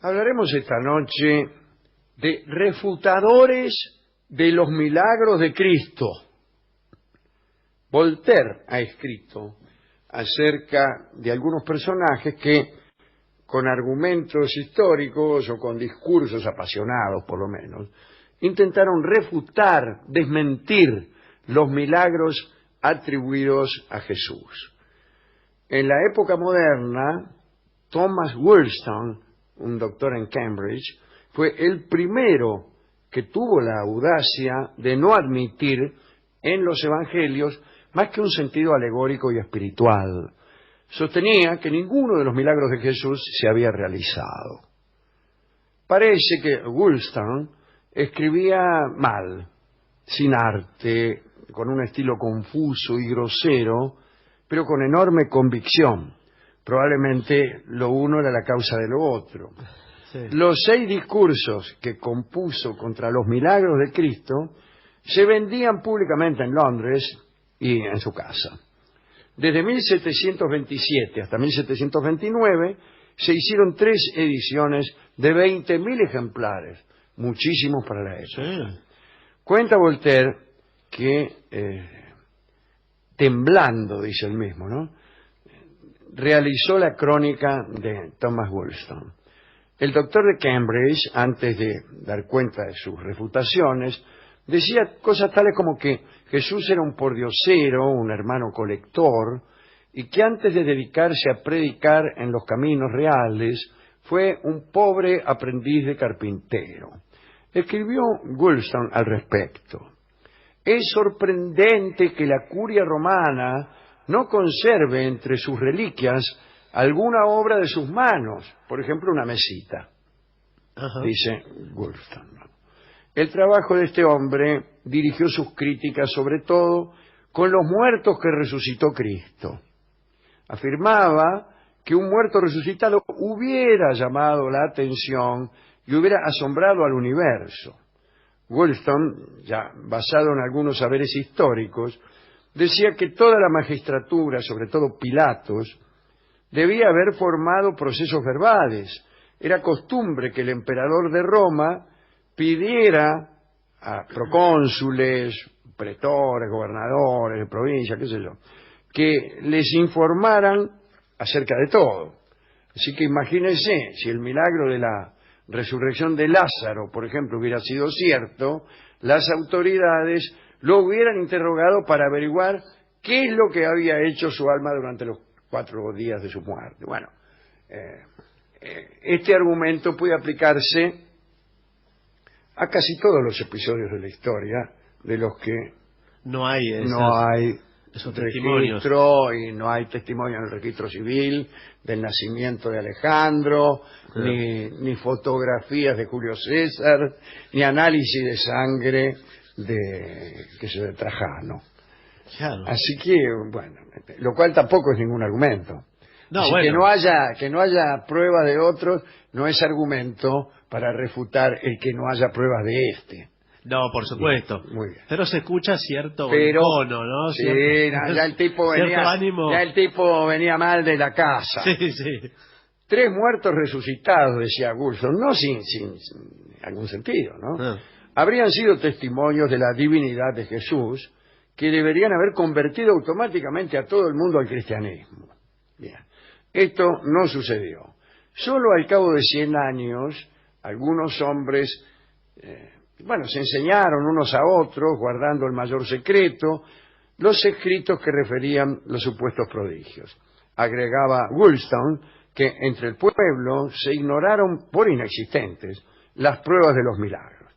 Hablaremos esta noche de refutadores de los milagros de Cristo. Voltaire ha escrito acerca de algunos personajes que, con argumentos históricos o con discursos apasionados por lo menos, intentaron refutar, desmentir los milagros atribuidos a Jesús. En la época moderna, Thomas Woolston, un doctor en Cambridge, fue el primero que tuvo la audacia de no admitir en los evangelios más que un sentido alegórico y espiritual. Sostenía que ninguno de los milagros de Jesús se había realizado. Parece que Woolston escribía mal, sin arte, con un estilo confuso y grosero, pero con enorme convicción. Probablemente lo uno era la causa de lo otro. Sí. Los 6 discursos que compuso contra los milagros de Cristo se vendían públicamente en Londres y en su casa. Desde 1727 hasta 1729 se hicieron 3 ediciones de 20.000 ejemplares, muchísimos para la época. Sí. Cuenta Voltaire que, temblando, dice él mismo, ¿no?, realizó la crónica de Thomas Woolston. El doctor de Cambridge, antes de dar cuenta de sus refutaciones, decía cosas tales como que Jesús era un pordiosero, un hermano colector, y que antes de dedicarse a predicar en los caminos reales, fue un pobre aprendiz de carpintero. Escribió Woolston al respecto: es sorprendente que la curia romana no conserve entre sus reliquias alguna obra de sus manos, por ejemplo una mesita. Ajá. Dice Woolston. El trabajo de este hombre dirigió sus críticas sobre todo con los muertos que resucitó Cristo. Afirmaba que un muerto resucitado hubiera llamado la atención y hubiera asombrado al universo. Woolston, ya basado en algunos saberes históricos, decía que toda la magistratura, sobre todo Pilatos, debía haber formado procesos verbales. Era costumbre que el emperador de Roma pidiera a procónsules, pretores, gobernadores de provincia, qué sé yo, que les informaran acerca de todo. Así que imagínense, si el milagro de la resurrección de Lázaro, por ejemplo, hubiera sido cierto, las autoridades lo hubieran interrogado para averiguar qué es lo que había hecho su alma durante los 4 días de su muerte. Bueno, este argumento puede aplicarse a casi todos los episodios de la historia de los que no hay registro, y no hay testimonio en el registro civil del nacimiento de Alejandro, claro, ni fotografías de Julio César, ni análisis de sangre de Trajano. Claro. Así que, bueno, lo cual tampoco es ningún argumento. No, así bueno, que no haya prueba de otros no es argumento para refutar el que no haya pruebas de este. No, por supuesto. Bien, muy bien. Pero se escucha cierto tono, ¿no? Sí, ya el tipo venía mal de la casa. Sí, sí. 3 muertos resucitados, decía Woolston, no sin algún sentido, ¿no? Ah. Habrían sido testimonios de la divinidad de Jesús que deberían haber convertido automáticamente a todo el mundo al cristianismo. Bien. Esto no sucedió. Solo al cabo de 100 años, algunos hombres se enseñaron unos a otros, guardando el mayor secreto, los escritos que referían los supuestos prodigios. Agregaba Woolston que entre el pueblo se ignoraron por inexistentes las pruebas de los milagros.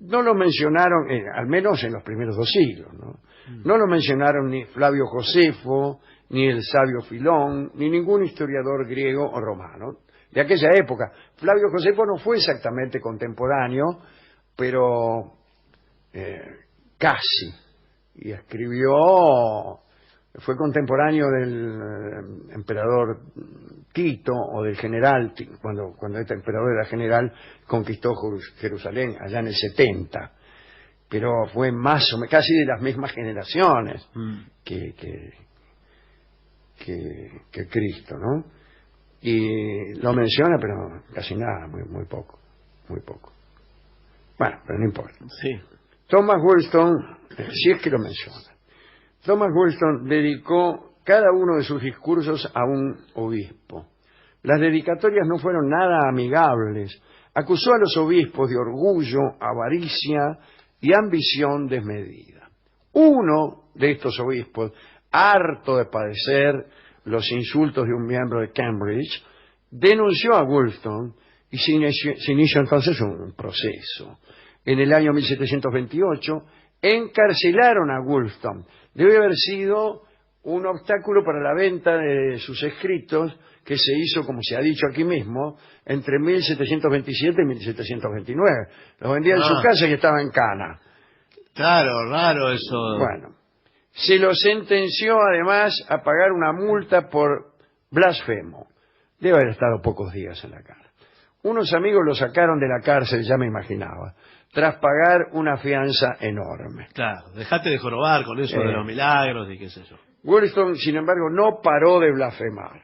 No lo mencionaron, al menos en los primeros 2 siglos, ¿no? No lo mencionaron ni Flavio Josefo, ni el sabio Filón, ni ningún historiador griego o romano de aquella época. Flavio Josefo no fue exactamente contemporáneo, pero casi. Y fue contemporáneo del emperador Tito, o del general, cuando este emperador era general, conquistó Jerusalén allá en el 70. Pero fue más o menos casi de las mismas generaciones que Cristo, ¿no? y lo menciona, pero casi nada, muy poco, muy poco. Bueno, pero no importa. Sí. Thomas Wollaston, si es que lo menciona, Thomas Wollaston dedicó cada uno de sus discursos a un obispo. Las dedicatorias no fueron nada amigables. Acusó a los obispos de orgullo, avaricia y ambición desmedida. Uno de estos obispos, harto de padecer los insultos de un miembro de Cambridge, denunció a Wollaston y se inició entonces un proceso. En el año 1728 encarcelaron a Wollaston. Debe haber sido un obstáculo para la venta de sus escritos, que se hizo, como se ha dicho aquí mismo, entre 1727 y 1729. Los vendía en su casa y estaba en cana. Claro, raro eso. Bueno, se lo sentenció además a pagar una multa por blasfemo. Debe haber estado pocos días en la cárcel. Unos amigos lo sacaron de la cárcel, ya me imaginaba, tras pagar una fianza enorme. Claro, dejate de jorobar con eso de los milagros y qué sé yo. Wollaston, sin embargo, no paró de blasfemar.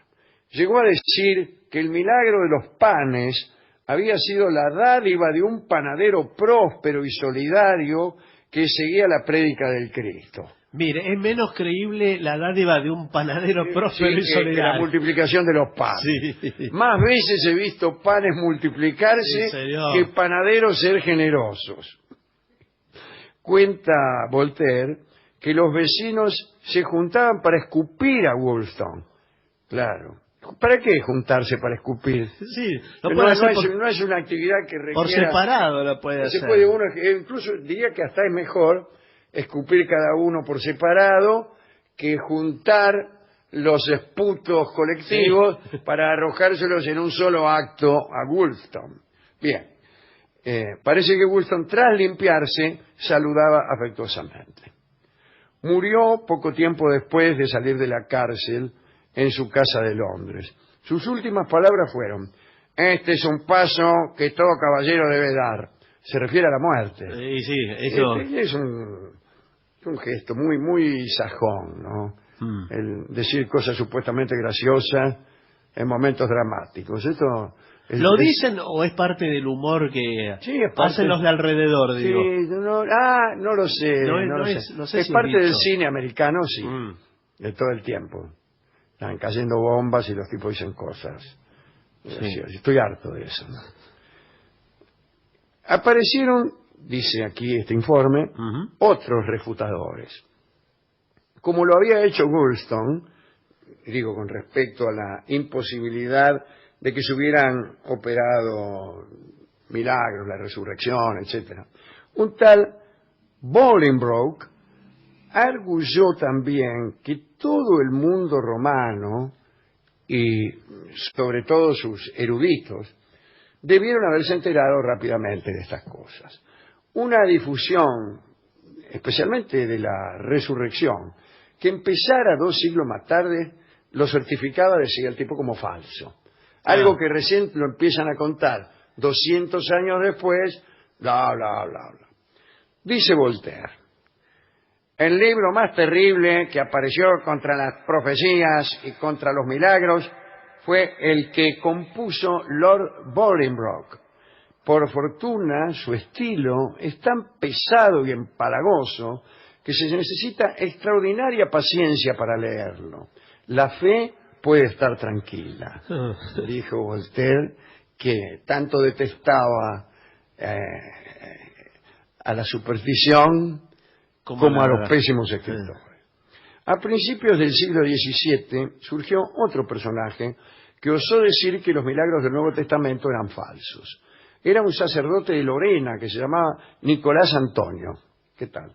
Llegó a decir que el milagro de los panes había sido la dádiva de un panadero próspero y solidario que seguía la prédica del Cristo. Mire, es menos creíble la dádiva de un panadero próspero y solidario. Que la multiplicación de los panes. Sí. Más veces he visto panes multiplicarse que panaderos ser generosos. Cuenta Voltaire que los vecinos se juntaban para escupir a Wollaston. Claro. ¿Para qué juntarse para escupir? Sí, no es una actividad que requiera... Por separado lo puede hacer. Se puede uno, incluso diría que hasta es mejor escupir cada uno por separado que juntar los esputos colectivos para arrojárselos en un solo acto a Wollaston. Bien, parece que Wollaston, tras limpiarse, saludaba afectuosamente. Murió poco tiempo después de salir de la cárcel en su casa de Londres. Sus últimas palabras fueron: "Este es un paso que todo caballero debe dar". Se refiere a la muerte. Sí, eso... Es un gesto muy sajón, ¿no? El decir cosas supuestamente graciosas en momentos dramáticos. Esto ¿Lo dicen o es parte del humor que hacen los de alrededor, digo? Sí, no lo sé. No sé es si parte dicho. del cine americano, sí, de todo el tiempo. Están cayendo bombas y los tipos dicen cosas. Sí. Estoy harto de eso, ¿no? Aparecieron, dice aquí este informe, otros refutadores. Como lo había hecho Wollaston, digo con respecto a la imposibilidad de que se hubieran operado milagros, la resurrección, etc. Un tal Bolingbroke arguyó también que todo el mundo romano, y sobre todo sus eruditos, debieron haberse enterado rápidamente de estas cosas. Una difusión, especialmente de la resurrección, que empezara 2 siglos más tarde, lo certificaba, decía el tipo, como falso. Algo que recién lo empiezan a contar 200 años después, bla, bla, bla, bla. Dice Voltaire: el libro más terrible que apareció contra las profecías y contra los milagros fue el que compuso Lord Bolingbroke. Por fortuna, su estilo es tan pesado y empalagoso que se necesita extraordinaria paciencia para leerlo. La fe puede estar tranquila, dijo Voltaire, que tanto detestaba a la superstición como a los pésimos escritores. A principios del siglo XVII surgió otro personaje que osó decir que los milagros del Nuevo Testamento eran falsos. Era un sacerdote de Lorena que se llamaba Nicolás Antonio. ¿Qué tal?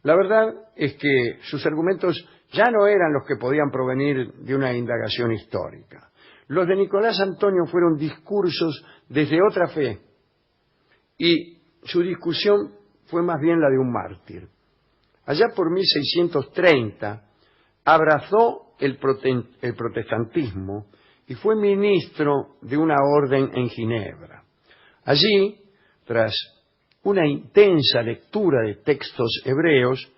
La verdad es que sus argumentos ya no eran los que podían provenir de una indagación histórica. Los de Nicolás Antonio fueron discursos desde otra fe, y su discusión fue más bien la de un mártir. Allá por 1630 abrazó el protestantismo y fue ministro de una orden en Ginebra. Allí, tras una intensa lectura de textos hebreos,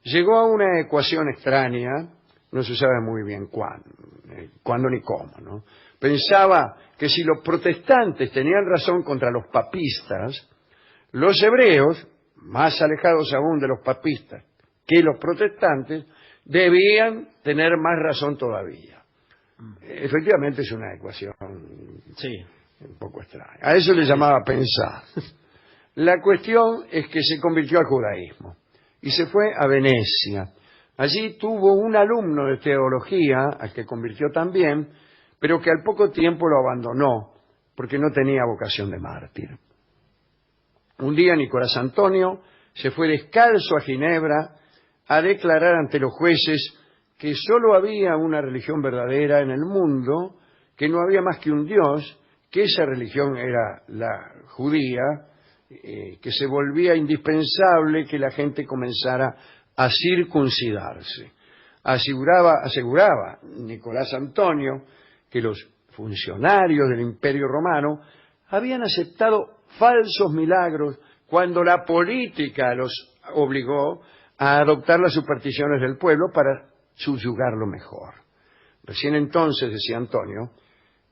llegó a una ecuación extraña no se sabe muy bien cuándo ni cómo, ¿no? Pensaba que si los protestantes tenían razón contra los papistas, los hebreos, más alejados aún de los papistas que los protestantes, debían tener más razón todavía. Efectivamente es una ecuación un poco extraña. A eso le llamaba pensar. La cuestión es que se convirtió al judaísmo y se fue a Venecia. Allí tuvo un alumno de teología, al que convirtió también, pero que al poco tiempo lo abandonó porque no tenía vocación de mártir. Un día Nicolás Antonio se fue descalzo a Ginebra a declarar ante los jueces que sólo había una religión verdadera en el mundo, que no había más que un Dios, que esa religión era la judía, que se volvía indispensable que la gente comenzara a circuncidarse. Aseguraba Nicolás Antonio que los funcionarios del Imperio Romano habían aceptado falsos milagros cuando la política los obligó a adoptar las supersticiones del pueblo para subyugarlo mejor. Recién entonces, decía Antonio,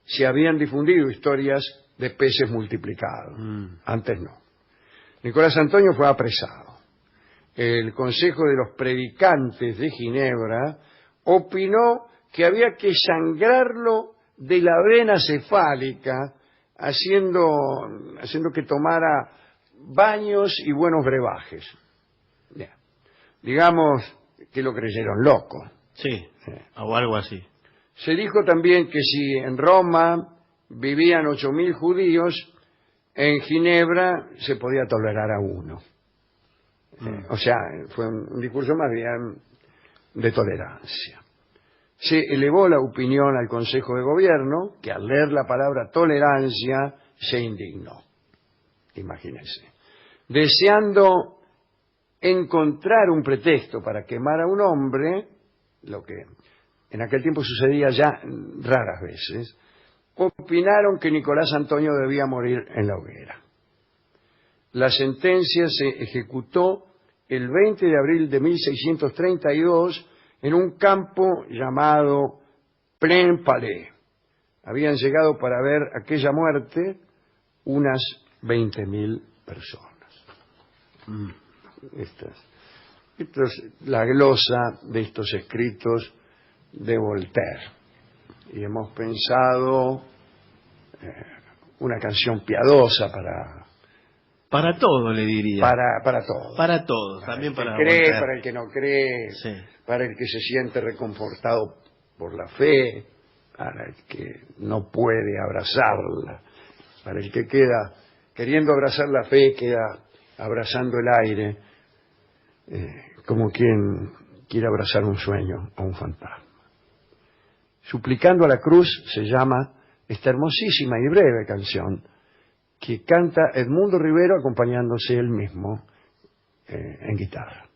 se habían difundido historias de peces multiplicados. Antes no. Nicolás Antonio fue apresado. El Consejo de los Predicantes de Ginebra opinó que había que sangrarlo de la vena cefálica, haciendo que tomara baños y buenos brebajes. Yeah. Digamos que lo creyeron loco. Sí, o algo así. Se dijo también que si en Roma vivían 8.000 judíos, en Ginebra se podía tolerar a uno. O sea, fue un discurso más bien de tolerancia. Se elevó la opinión al Consejo de Gobierno, que al leer la palabra tolerancia se indignó. Imagínense. Deseando encontrar un pretexto para quemar a un hombre, lo que en aquel tiempo sucedía ya raras veces, opinaron que Nicolás Antonio debía morir en la hoguera. La sentencia se ejecutó el 20 de abril de 1632 en un campo llamado Plain Palais. Habían llegado para ver aquella muerte unas 20.000 personas. Esta es la glosa de estos escritos de Voltaire. Y hemos pensado una canción piadosa para todo, le diría. Para todo. Para todo, también para el que cree, Voltaire. para el que no cree, sí. Para el que se siente reconfortado por la fe, para el que no puede abrazarla, para el que queda queriendo abrazar la fe, queda abrazando el aire, como quien quiere abrazar un sueño o un fantasma. Suplicando a la cruz se llama esta hermosísima y breve canción que canta Edmundo Rivero acompañándose él mismo en guitarra.